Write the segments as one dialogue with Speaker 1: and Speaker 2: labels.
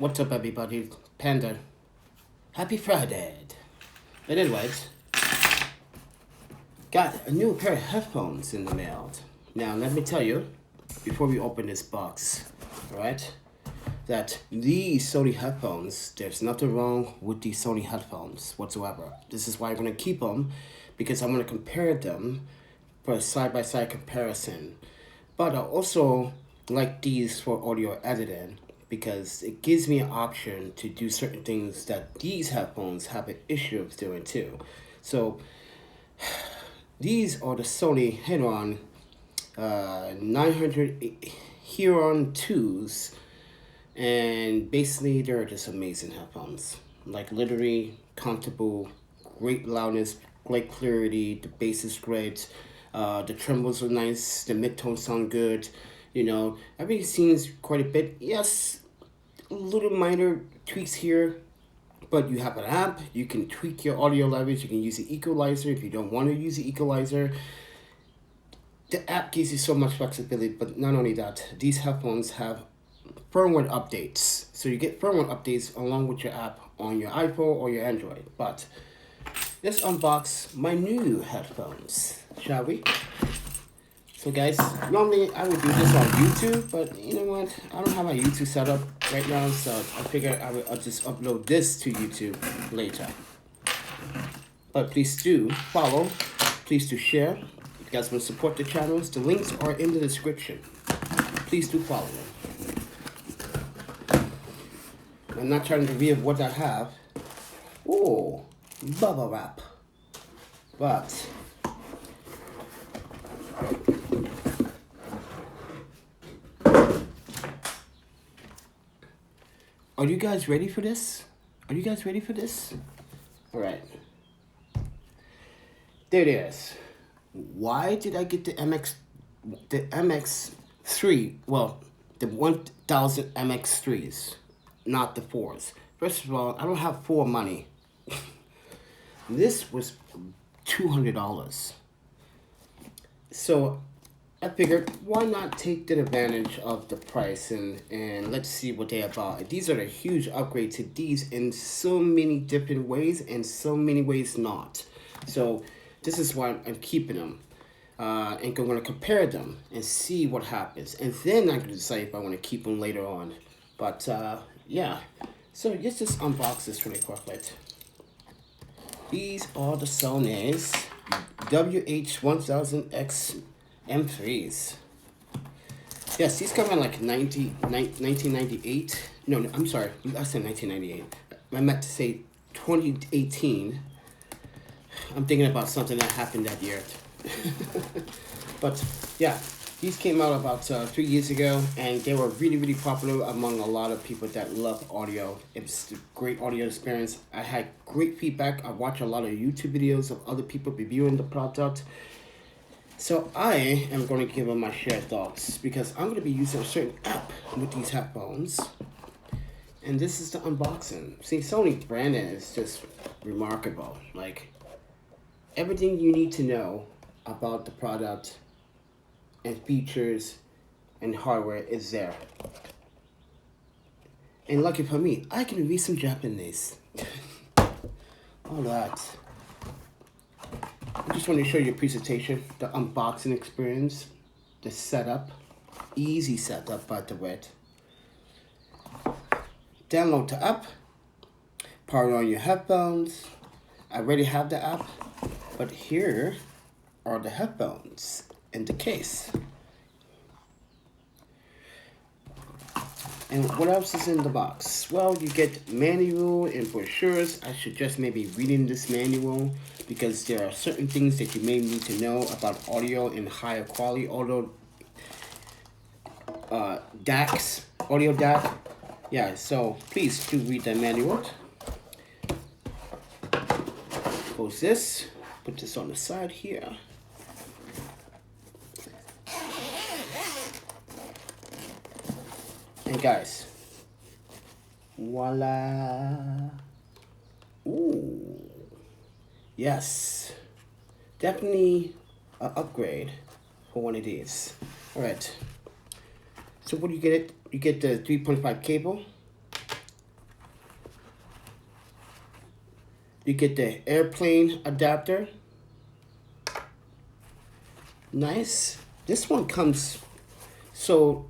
Speaker 1: What's up, everybody? Panda. Happy Friday. But anyways, got a new pair of headphones in the mail. Now, let me tell you, before we open this box, alright, that these Sony headphones, there's nothing wrong with these Sony headphones whatsoever. This is why I'm going to keep them, because I'm going to compare them for a side-by-side comparison. But I also like these for audio editing, because it gives me an option to do certain things that these headphones have an issue of doing too. So these are the Sony Headphone 900 Headphone 2s, and basically they're just amazing headphones. Like literally comfortable, great loudness, great clarity, the bass is great, the trembles are nice, the midtones sound good. You know, everything seems quite a bit. Yes, little minor tweaks here, but you have an app, you can tweak your audio levels, you can use the equalizer if you don't want to use the equalizer. The app gives you so much flexibility, but not only that, these headphones have firmware updates. So you get firmware updates along with your app on your iPhone or your Android. But let's unbox my new headphones, shall we? So guys, normally I would do this on YouTube, but you know what? I don't have my YouTube set up right now, so I figured I'll just upload this to YouTube later. But please do follow, please do share. If you guys want to support the channels, the links are in the description. Please do follow them. I'm not trying to reveal what I have. Oh, bubble wrap. But are you guys ready for this? Are you guys ready for this? All right. There it is. Why did I get the MX3? Well, the 1000 MX3s, not the 4s. First of all, I don't have 4 money. This was $200. So I figured, why not take the advantage of the price and let's see what they're about. These are a huge upgrade to these in so many different ways and so many ways not. So this is why I'm keeping them. And I'm going to compare them and see what happens. And then I can decide if I want to keep them later on. But yeah, so let's just unbox this really quickly. These are the Sony's WH-1000xM3s. Yes, these come in like 1998. No, I'm sorry, I said 1998. I meant to say 2018. I'm thinking about something that happened that year. But yeah, these came out about 3 years ago, and they were really, really popular among a lot of people that love audio. It's a great audio experience. I had great feedback. I watch a lot of YouTube videos of other people reviewing the product. So I am going to give them my shared thoughts, because I'm going to be using a certain app with these headphones. And this is the unboxing. See, Sony branding is just remarkable. Like, everything you need to know about the product and features and hardware is there. And lucky for me, I can read some Japanese. All that. I just want to show you a presentation, the unboxing experience, the setup. Easy setup, by the way. Download the app, power on your headphones. I already have the app, but here are the headphones in the case. And what else is in the box? Well, you get manual and brochures. I suggest maybe reading this manual, because there are certain things that you may need to know about audio in higher quality audio DACs, audio DAC. Yeah, so please do read the manual. Close this, put this on the side here. And guys, voila. Ooh, yes, definitely an upgrade for one of these. All right, so what do you get? You get the 3.5 cable, You get the airplane adapter. Nice. This one comes, so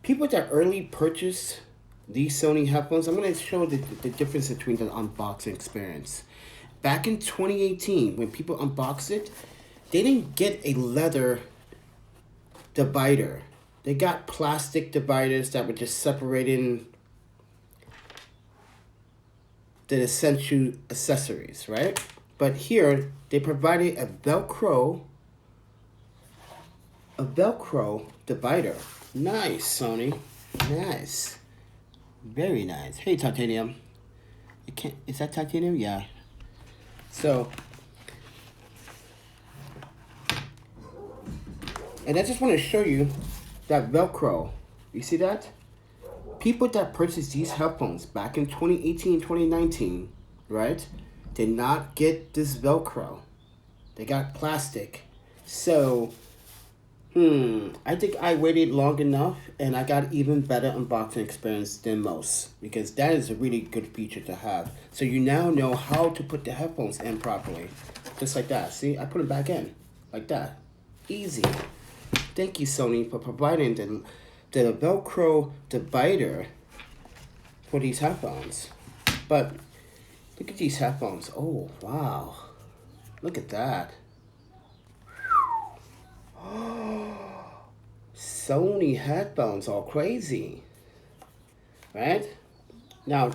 Speaker 1: people that early purchased these Sony headphones, I'm going to show the difference between the unboxing experience. Back in 2018, when people unboxed it, they didn't get a leather divider. They got plastic dividers that were just separating the essential accessories, right? But here, they provided a Velcro divider. Nice, Sony. Nice. Very nice. Hey, titanium. You can't, is that titanium? Yeah. So, and I just want to show you that Velcro. You see that? People that purchased these headphones back in 2018, 2019, right, did not get this Velcro. They got plastic. So, I think I waited long enough and I got even better unboxing experience than most, because that is a really good feature to have. So you now know how to put the headphones in properly. Just like that. See, I put it back in like that. Easy. Thank you, Sony, for providing the Velcro divider for these headphones. But look at these headphones. Oh, wow. Look at that. Sony headphones are crazy, right? Now,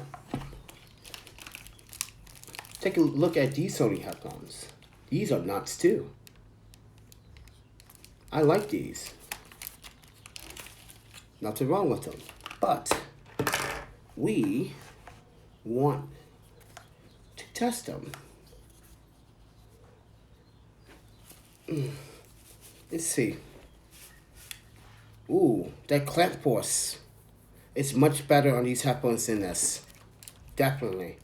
Speaker 1: take a look at these Sony headphones. These are nuts too. I like these. Nothing wrong with them. But we want to test them. Let's see. Ooh, that clamp force is much better on these headphones than this. Definitely.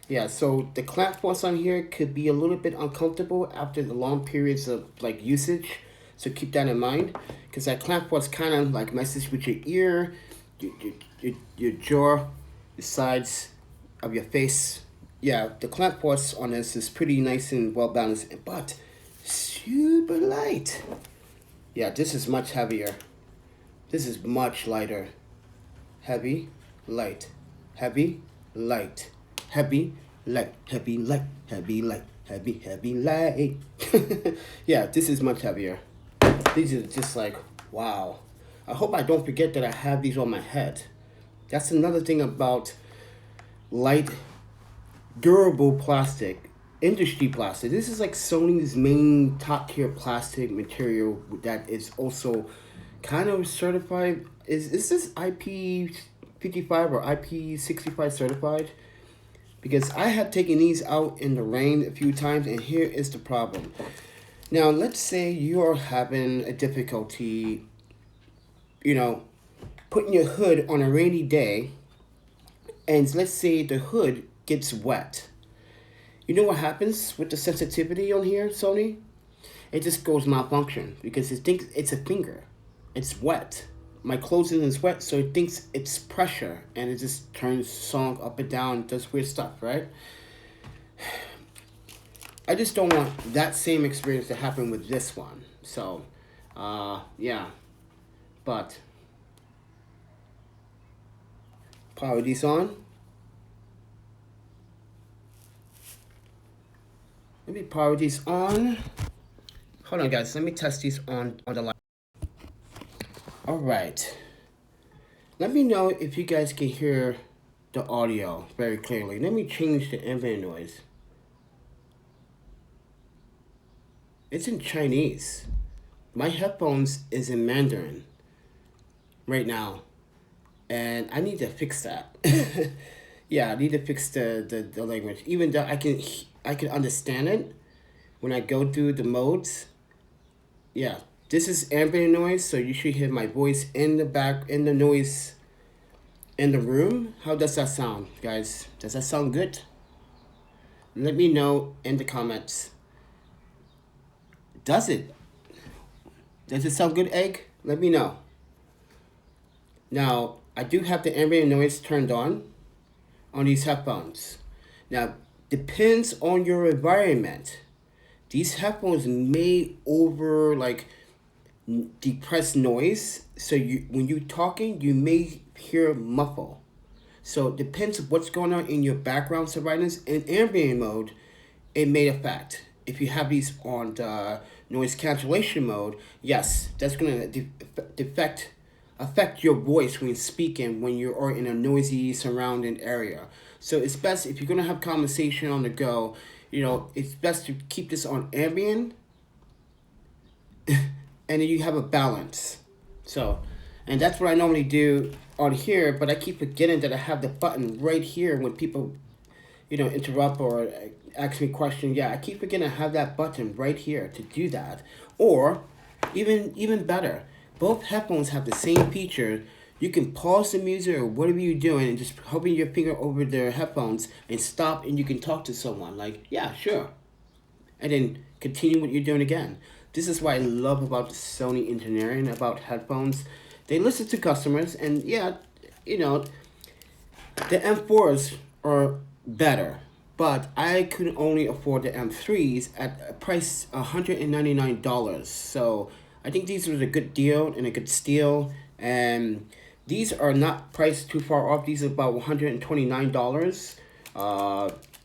Speaker 1: Yeah, so the clamp force on here could be a little bit uncomfortable after the long periods of like usage. So keep that in mind, because that clamp force kind of like messes with your ear, your jaw, the sides of your face. Yeah, the clamp force on this is pretty nice and well balanced, but super light. Yeah, this is much heavier. This is much lighter. Heavy, light, heavy, light, heavy, light, heavy, light, heavy, light, heavy, heavy, light. Yeah, this is much heavier. These are just like, wow. I hope I don't forget that I have these on my head. That's another thing about light, durable plastic, industry plastic. This is like Sony's main top tier plastic material that is also kind of certified. Is this IP55 or IP65 certified? Because I have taken these out in the rain a few times, and here is the problem. Now, let's say you are having a difficulty, putting your hood on a rainy day, and let's say the hood gets wet. You know what happens with the sensitivity on here, Sony? It just goes malfunction because it thinks it's a finger. It's wet. My clothing is wet, so it thinks it's pressure, and it just turns song up and down, does weird stuff, right? I just don't want that same experience to happen with this one. So, yeah. But, power these on. Let me power these on. Hold on, guys. Let me test these on the light. All right. Let me know if you guys can hear the audio very clearly. Let me change the ambient noise. It's in Chinese. My headphones is in Mandarin right now, and I need to fix that. Yeah, I need to fix the language. Even though I can understand it when I go through the modes. Yeah, this is ambient noise, so you should hear my voice in the noise in the room. How does that sound, guys? Does that sound good? Let me know in the comments. Does it? Does it sound good, Egg? Let me know. Now, I do have the ambient noise turned on these headphones. Now, depends on your environment. These headphones may over like depress noise, so you when you're talking, you may hear muffle. So it depends what's going on in your background surroundings. In ambient mode, it may affect. If you have these on the noise cancellation mode, yes, that's gonna affect your voice when speaking when you are in a noisy surrounding area. So it's best if you're gonna have conversation on the go. It's best to keep this on ambient, and then you have a balance. So, and that's what I normally do on here, but I keep forgetting that I have the button right here when people, interrupt or ask me a question. Yeah, I keep forgetting I have that button right here to do that. Or, even better, both headphones have the same feature. You can pause the music or whatever you're doing and just hovering your finger over their headphones and stop, and you can talk to someone. Like, yeah, sure. And then continue what you're doing again. This is what I love about Sony engineering, about headphones. They listen to customers, and yeah, the M4s are better, but I could only afford the M3s at a price $199. So I think these was a good deal and a good steal. And these are not priced too far off. These are about $129.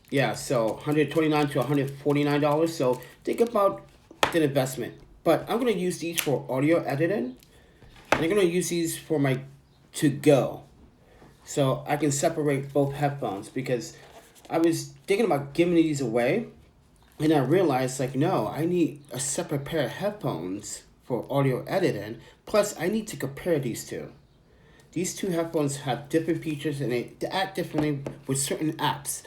Speaker 1: Yeah, so $129 to $149. So think about the investment. But I'm gonna use these for audio editing, and I'm gonna use these for my to go. So I can separate both headphones, because I was thinking about giving these away, and I realized like, no, I need a separate pair of headphones for audio editing. Plus I need to compare these two. These two headphones have different features, and they act differently with certain apps.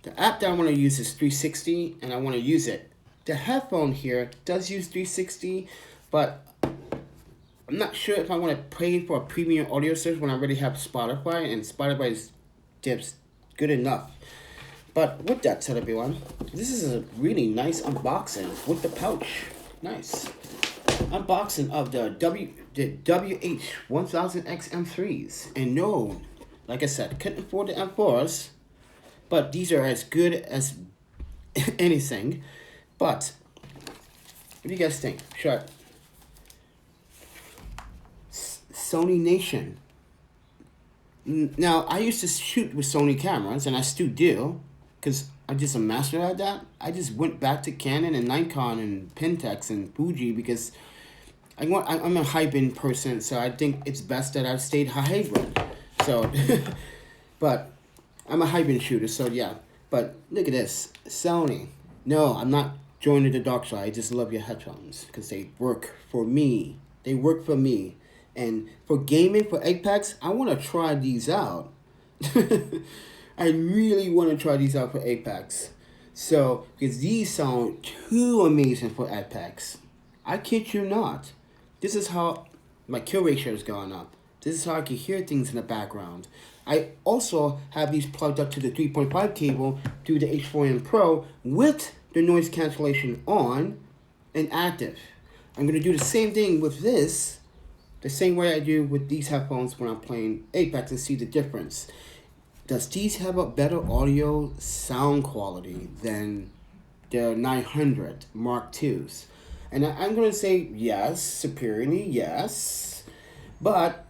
Speaker 1: The app that I want to use is 360, and I want to use it. The headphone here does use 360, but I'm not sure if I want to pay for a premium audio service when I already have Spotify, and Spotify's just good enough. But with that said, everyone, this is a really nice unboxing with the pouch. Nice. Unboxing of the WH-1000xM3s. And no, like I said, couldn't afford the M4s, but these are as good as anything. But what do you guys think? Sure. Sony Nation. Now, I used to shoot with Sony cameras, and I still do, because I'm just a master at that. I just went back to Canon and Nikon and Pentax and Fuji, because I'm a hybrid person, so I think it's best that I stayed hybrid. So, but I'm a hybrid shooter, so yeah. But look at this, Sony. No, I'm not joining the dark side. I just love your headphones because they work for me. They work for me. And for gaming, for Apex, I want to try these out. I really want to try these out for Apex. So, because these sound too amazing for Apex. I kid you not. This is how my kill ratio is going up. This is how I can hear things in the background. I also have these plugged up to the 3.5 cable through the H4n Pro with the noise cancellation on and active. I'm going to do the same thing with this, the same way I do with these headphones when I'm playing Apex, and see the difference. Does these have a better audio sound quality than the 900 Mark IIs? And I'm going to say yes, superiorly, yes. But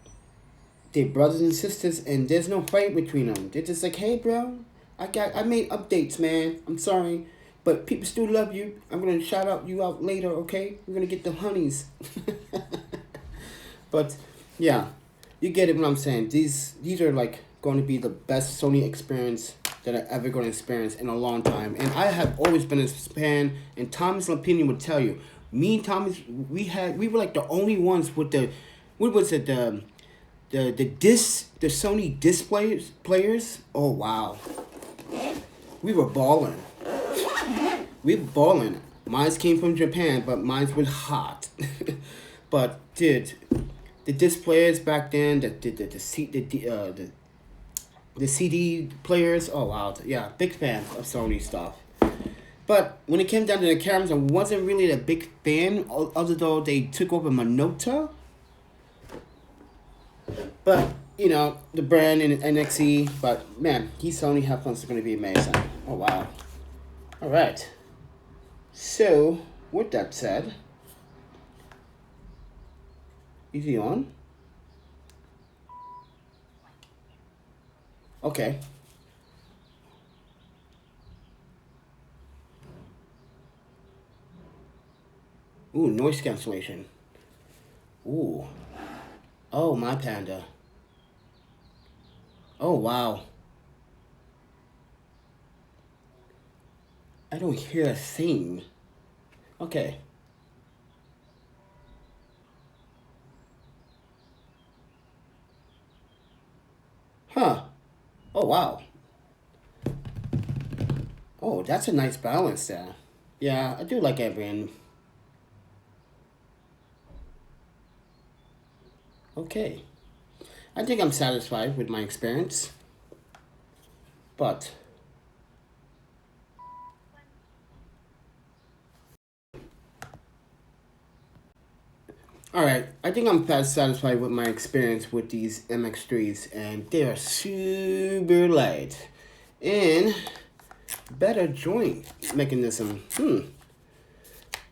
Speaker 1: they're brothers and sisters, and there's no fight between them. They're just like, hey, bro, I made updates, man. I'm sorry, but people still love you. I'm going to shout out you out later, okay? We're going to get the honeys. But, yeah, you get it what I'm saying. These are, like, going to be the best Sony experience that I ever going to experience in a long time. And I have always been a fan, and Tommy's opinion would tell you, me and Tommy, we were like the only ones with the, what was it, the Sony disc players. Oh wow, we were balling. We were balling. Mine came from Japan, but mine was hot. But dude, the disc players back then, the CD players. Oh wow, yeah, big fan of Sony stuff. But when it came down to the cameras, I wasn't really a big fan, although they took over Minolta. But, you know, the brand and NXE, but man, these Sony headphones are going to be amazing. Oh, wow. All right. So, with that said, is he on? Okay. Ooh, noise cancellation. Ooh. Oh, my panda. Oh, wow. I don't hear a thing. Okay. Huh. Oh, wow. Oh, that's a nice balance there. Yeah, I do like Evan. Okay. I think I'm satisfied with my experience. But alright, I think I'm satisfied with my experience with these MX3s, and they are super light. And better joint mechanism.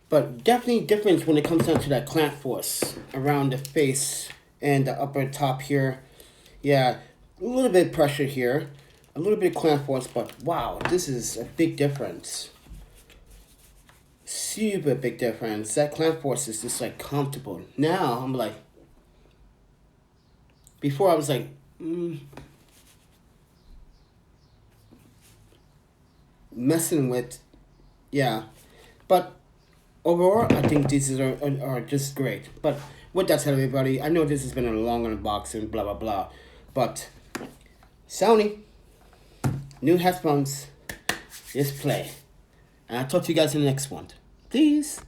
Speaker 1: But definitely difference when it comes down to that clamp force around the face and the upper top here. Yeah, a little bit of pressure here, a little bit of clamp force, but wow, this is a big difference. Super big difference. That clamp force is just like comfortable. Now I'm like, before I was like, messing with, yeah. But overall, I think these are just great. But with that said, everybody, I know this has been a long unboxing, blah, blah, blah. But Sony, new headphones, just play. And I'll talk to you guys in the next one. Peace.